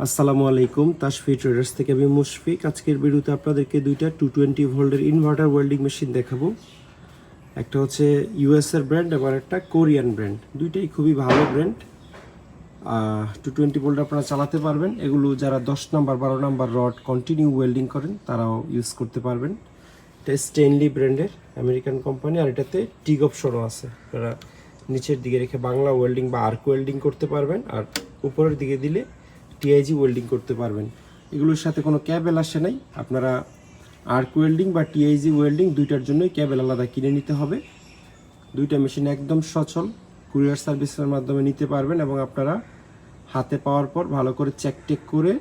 আসসালামু আলাইকুম, তাশফি ট্রেডার্স থেকে আমি মুশফিক। আজকের ভিডিওতে আপনাদেরকে দুইটা 220 ভোল্টের ইনভার্টার ওয়েল্ডিং মেশিন দেখাবো। একটা হচ্ছে ইউএসএর ব্র্যান্ড এবং একটা কোরিয়ান ব্র্যান্ড। দুইটাই খুবই ভালো ব্র্যান্ড। 220 ভোল্ট আপনারা চালাতে পারবেন। এগুলো যারা 10 number 12 number rod continue welding করেন তারাও ইউজ করতে পারবেন। এটা স্টেনলি ব্র্যান্ডের আমেরিকান কোম্পানি, আর এটাতে টিগ অপশনও আছে। আপনারা নিচের দিকে রেখে বাংলা ওয়েল্ডিং বা আর্ক ওয়েল্ডিং করতে পারবেন, আর উপরের দিকে দিলে টিআইজি ওয়েল্ডিং করতে পারবেন। এগুলোর সাথে কোনো ক্যাবেল আসে নাই। আপনারা আর্ক ওয়েল্ডিং বা টিআইজি ওয়েল্ডিং দুইটার জন্যই ক্যাবেল আলাদা কিনে নিতে হবে। দুইটা মেশিন একদম সচল, কুরিয়ার সার্ভিসের মাধ্যমে নিতে পারবেন এবং আপনারা হাতে পাওয়ার পর ভালো করে চেক টেক করে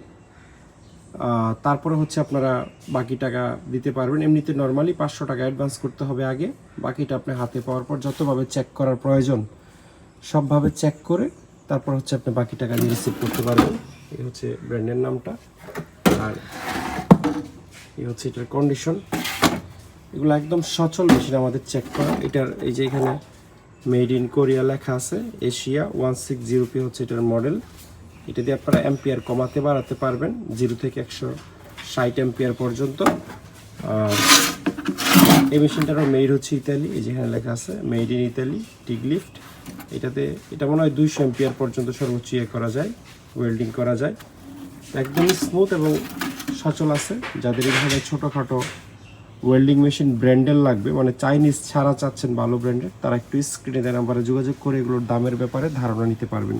তারপরে হচ্ছে আপনারা বাকি টাকা দিতে পারবেন। এমনিতে নর্মালি 500 টাকা অ্যাডভান্স করতে হবে আগে, বাকিটা আপনি হাতে পাওয়ার পর যতভাবে চেক করার প্রয়োজন সবভাবে চেক করে তারপর হচ্ছে আপনি বাকি টাকা দিয়ে রিসিভ করতে পারবেন। এই হচ্ছে ব্র্যান্ডের নামটা, আর এই হচ্ছে এটার কন্ডিশন। এগুলো একদম সচল মেশিন আমাদের চেক করা। এটার এই যে এখানে মেড ইন কোরিয়া লেখা আছে, এশিয়া 160p হচ্ছে এটার মডেল। এটা দিয়ে আপনারা অ্যাম্পিয়ার কমাতে বাড়াতে পারবেন 0 থেকে 160 অ্যাম্পিয়ার পর্যন্ত। এই মেশিনটারও মেড হচ্ছে ইতালি, এই যেখানে লেখা আছে made in Italy TIG lift. এটা মনে হয় 200 অ্যাম্পিয়ার পর্যন্ত সর্বোচ্চ করা যায়, ওয়েল্ডিং করা যায়। একদমই স্মুথ এবং সচল আছে। যাদের এইভাবে ছোটোখাটো ওয়েল্ডিং মেশিন ব্র্যান্ডের লাগবে, মানে চাইনিজ ছাড়া চাচ্ছেন ভালো ব্র্যান্ডের, তারা একটু স্ক্রিনে দেওয়া নাম্বারে যোগাযোগ করে এগুলোর দামের ব্যাপারে ধারণা নিতে পারবেন।